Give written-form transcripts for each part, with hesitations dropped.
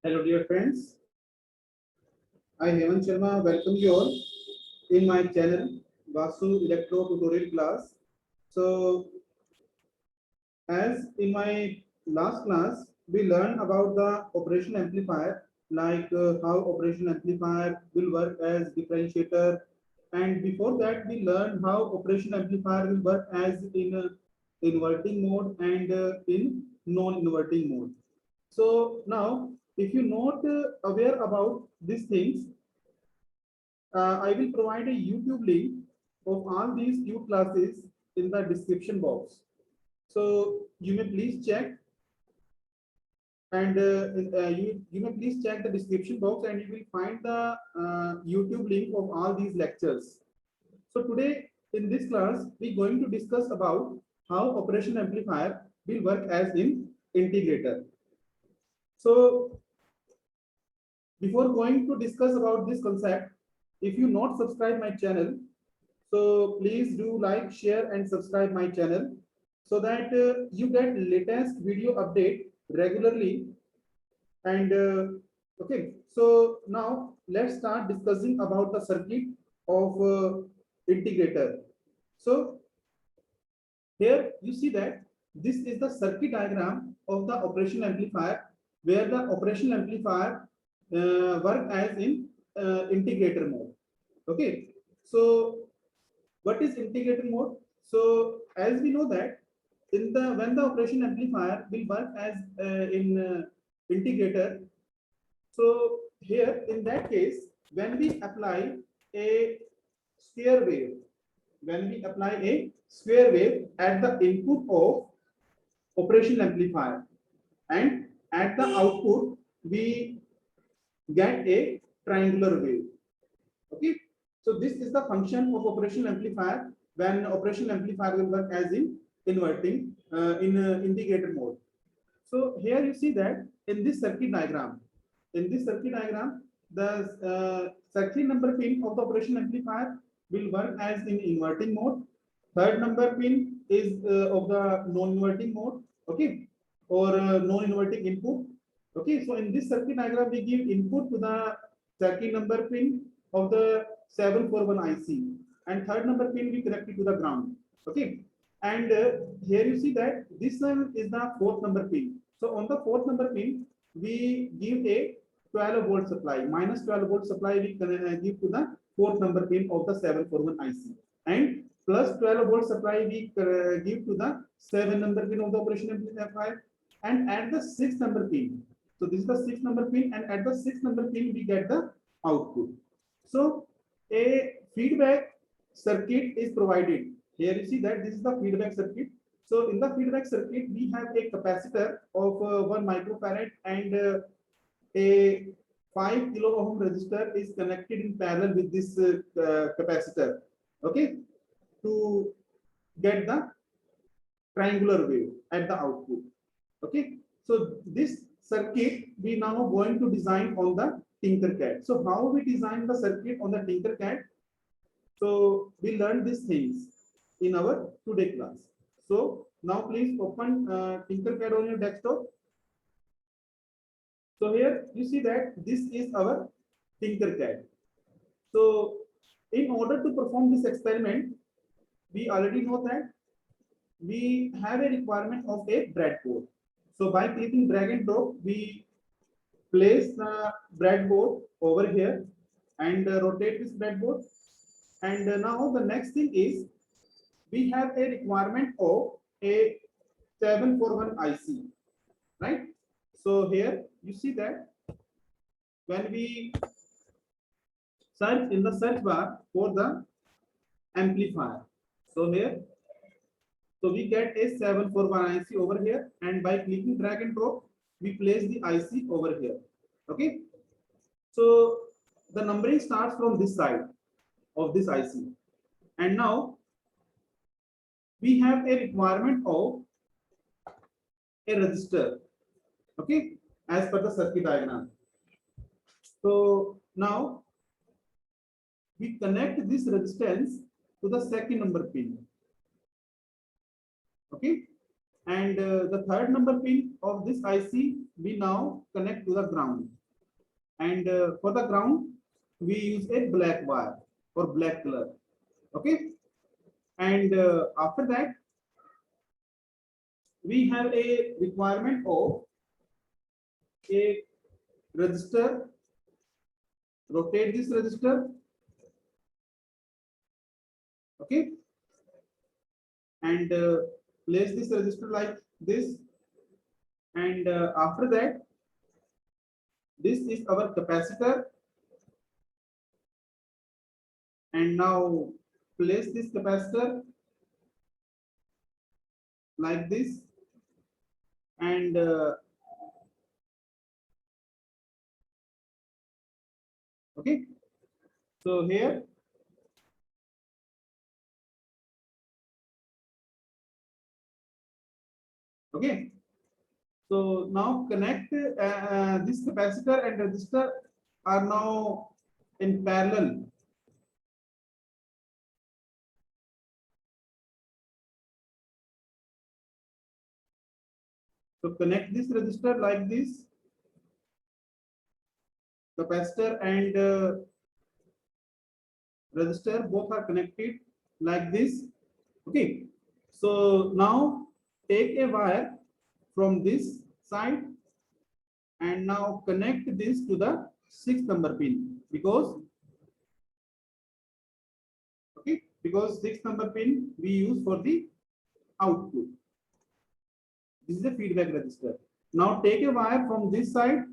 Hello, dear friends. I, Hemant Sharma, welcome you all in my channel, Vasu Electro Tutorial class. So, as in my last class, we learned about the operation amplifier, like how operation amplifier will work as differentiator. And before that, we learned how operation amplifier will work as in inverting mode and in non-inverting mode. So now, if you're not aware about these things, I will provide a YouTube link of all these two classes in the description box. So you may please check, and you may please check the description box, and you will find the YouTube link of all these lectures. So today in this class, we're going to discuss about how operation amplifier will work as in integrator. So before going to discuss about this concept, if you not subscribe my channel, so please do like, share, and subscribe my channel so that you get latest video update regularly. And okay, so now let's start discussing about the circuit of integrator. So here you see that this is the circuit diagram of the operation amplifier, where the operation amplifier work as in integrator mode. Okay, so what is integrator mode? So as we know that in the when the operation amplifier will work as in integrator, so here in that case, when we apply a square wave, at the input of operation amplifier, and at the output we get a triangular wave. Okay, so this is the function of operation amplifier when operation amplifier will work as in inverting integrator mode. So here you see that in this circuit diagram, the circuit number pin of the operation amplifier will work as in inverting mode. Third number pin is of the non-inverting mode, okay, or non-inverting input. Okay, so in this circuit diagram, we give input to the circuit number pin of the 741 IC, and third number pin we connect it to the ground. Okay, and here you see that this one is the fourth number pin. So on the fourth number pin, we give a 12-volt supply, minus 12-volt supply we give to the fourth number pin of the 741 IC, and plus 12-volt supply we give to the 7 number pin of the operation amplifier, and at the 6th number pin. So this is the 6th number pin, and at the 6th number pin we get the output. So a feedback circuit is provided. Here you see that this is the feedback circuit. So in the feedback circuit, we have a capacitor of 1 microfarad, and a 5 kilo ohm resistor is connected in parallel with this capacitor. Okay, to get the triangular wave at the output. Okay, so this circuit we now going to design on the Tinkercad. So how we design the circuit on the Tinkercad? So we learned these things in our today class. So now please open Tinkercad on your desktop. So here you see that this is our Tinkercad. So in order to perform this experiment, we already know that we have a requirement of a breadboard. So by clicking drag and drop, we place the breadboard over here and rotate this breadboard. And now the next thing is we have a requirement of a 741 IC, right? So here you see that when we search in the search bar for the amplifier, so here, so we get a 741 IC over here, and by clicking drag and drop, we place the IC over here. Okay, so the numbering starts from this side of this IC, and now we have a requirement of a resistor, okay, as per the circuit diagram. So now we connect this resistance to the second number pin, okay, and the third number pin of this IC we now connect to the ground. and for the ground we use a black wire or black color. Okay, and after that we have a requirement of a resistor. Rotate this resistor. Okay, and place this resistor like this, and after that this is our capacitor, and now place this capacitor like this, and okay, so here okay, so now connect this capacitor and resistor are now in parallel. So connect this resistor like this, capacitor and resistor both are connected like this. Okay, so now take a wire from this side and now connect this to the 6th number pin, because okay, because 6th number pin we use for the output. This is a feedback resistor. Now take a wire from this side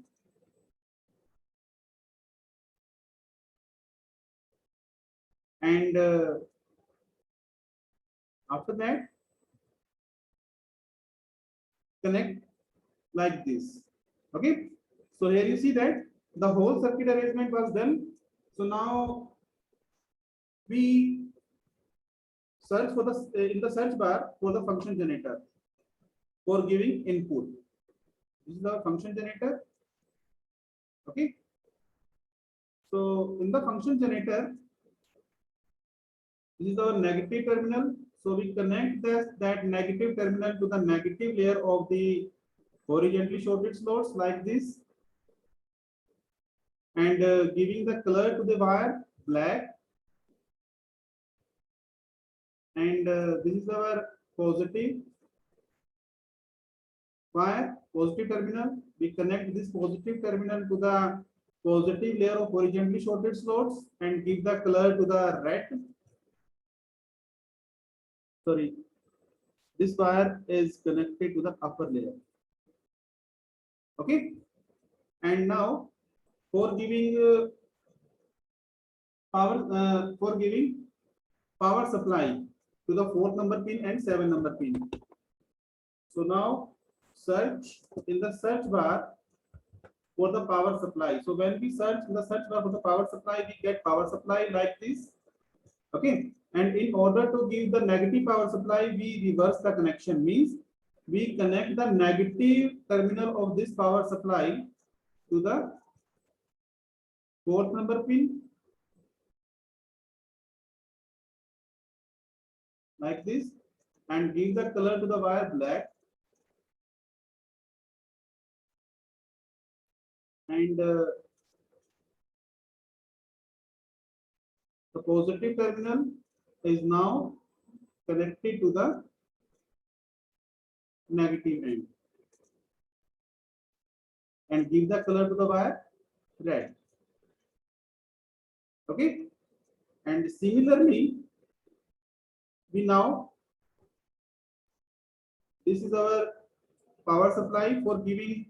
and after that connect like this. Okay, so here you see that the whole circuit arrangement was done. So now we search for the in the search bar for the function generator for giving input. This is the function generator. Okay, so in the function generator, this is our negative terminal. So we connect that negative terminal to the negative layer of the horizontally shorted slots like this, and giving the color to the wire black, and this is our positive wire, positive terminal. We connect this positive terminal to the positive layer of horizontally shorted slots and give the color to the red. Sorry, this wire is connected to the upper layer. Okay, and now for giving power supply to the 4th number pin and 7th number pin. So now search in the search bar for the power supply. So when we search in the search bar for the power supply, we get power supply like this. Okay, and in order to give the negative power supply, we reverse the connection. Means we connect the negative terminal of this power supply to the 4th number pin like this, and give the color to the wire black, and the positive terminal is now connected to the negative end, and give the color to the wire red. Okay, and similarly we now, this is our power supply for giving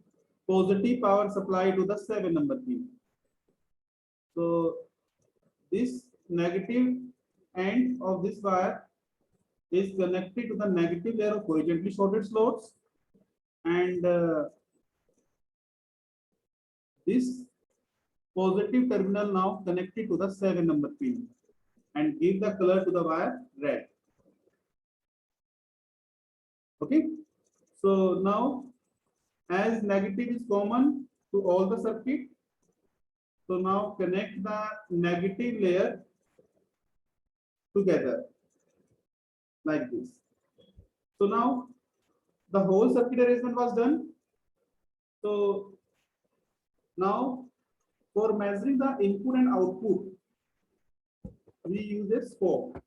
positive power supply to the 7th number pin. So this negative end of this wire is connected to the negative layer of horizontally shorted slots, and this positive terminal now connected to the 7th number pin, and give the color to the wire red. Okay, so now as negative is common to all the circuit, so now connect the negative layer together like this. So now the whole circuit arrangement was done. So now For measuring the input and output, we use a scope.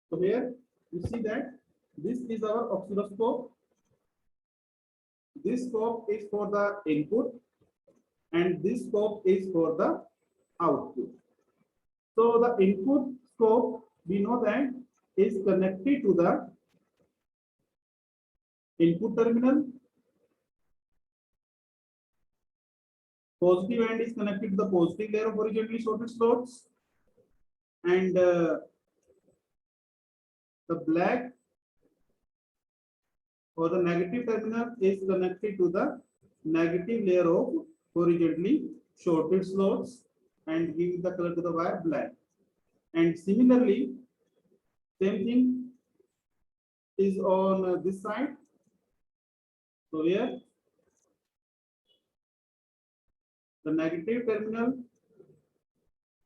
So here you see that this is our oscilloscope. This scope is for the input and this scope is for the output. So the input scope, we know that is connected to the input terminal. Positive end is connected to the positive layer of horizontally shorted slots, and the black or the negative terminal is connected to the negative layer of horizontally shorted slots and give the color to the wire black. And similarly, same thing is on this side. So here the negative terminal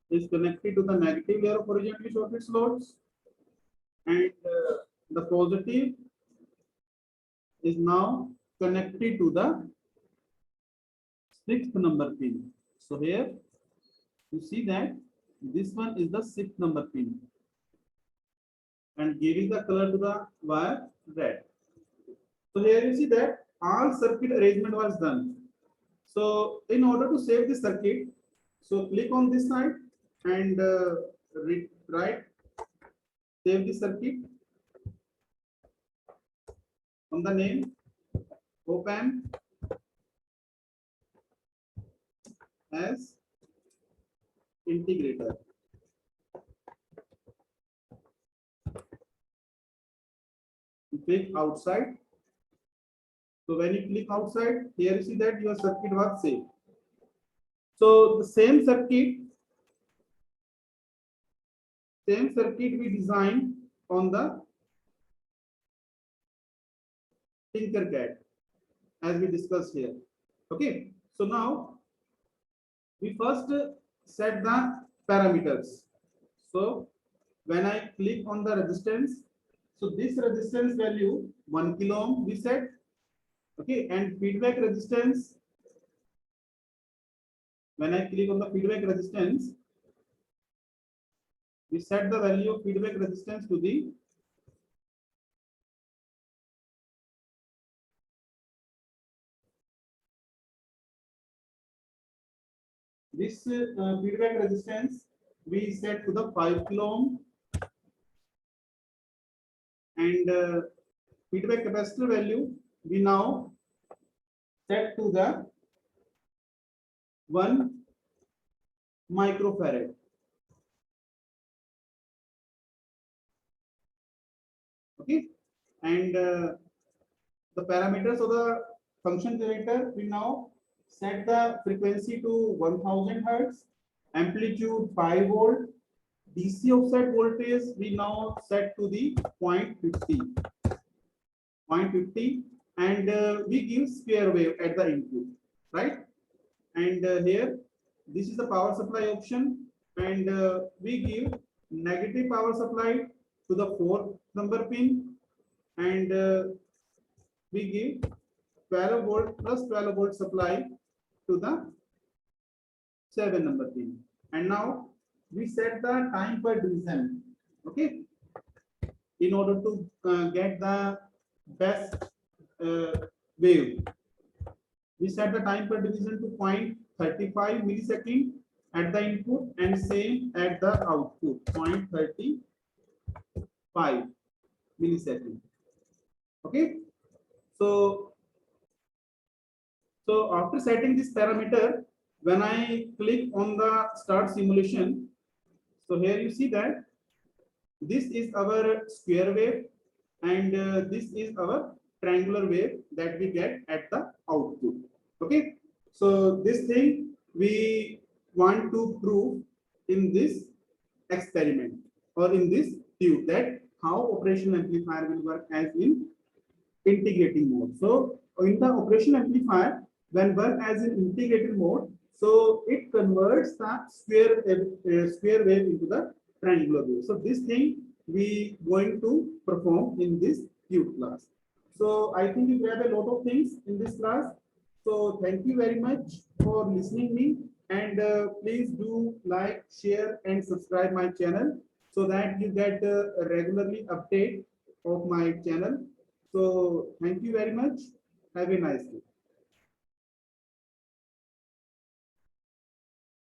is connected to the negative layer of horizontally shorted slots, and the positive is now connected to the 6th number pin. So here you see that this one is the 6th number pin and giving the color to the wire red. So here you see that all circuit arrangement was done. So in order to save the circuit, so click on this side and write save the circuit on the name op-amp as integrator. Click outside. So when you click outside, here you see that your circuit was saved. So the same circuit we designed on the Tinkercad as we discussed here. Okay, so now we first set the parameters. So when I click on the resistance, so this resistance value 1 kilo ohm we set. Okay, and feedback resistance, when I click on the feedback resistance, we set the value of feedback resistance to the feedback resistance we set to the 5 kilo ohm, and feedback capacitor value we now set to the 1 microfarad. Okay, and the parameters of the function generator, we now set the frequency to 1000 hertz, amplitude 5 volt, DC offset voltage we now set to the 0.50, and we give square wave at the input, right? And here this is the power supply option, and we give negative power supply to the 4th number pin, and we give 12 volt plus 12 volt supply to the 7 number pin. And now we set the time per division, okay, in order to get the best wave. We set the time per division to 0.35 millisecond at the input and same at the output, 0.35 millisecond. Okay, so after setting this parameter, when I click on the start simulation, so here you see that this is our square wave and this is our triangular wave that we get at the output. Okay, so this thing we want to prove in this experiment or in this tube, that how operational amplifier will work as in integrating mode. So in the operational amplifier, when work as in integrated mode, so it converts the square wave into the triangular wave. So this thing we going to perform in this tube class. So I think you grab a lot of things in this class. So thank you very much for listening me, and please do like, share, and subscribe my channel so that you get regularly update of my channel. So thank you very much. Have a nice day.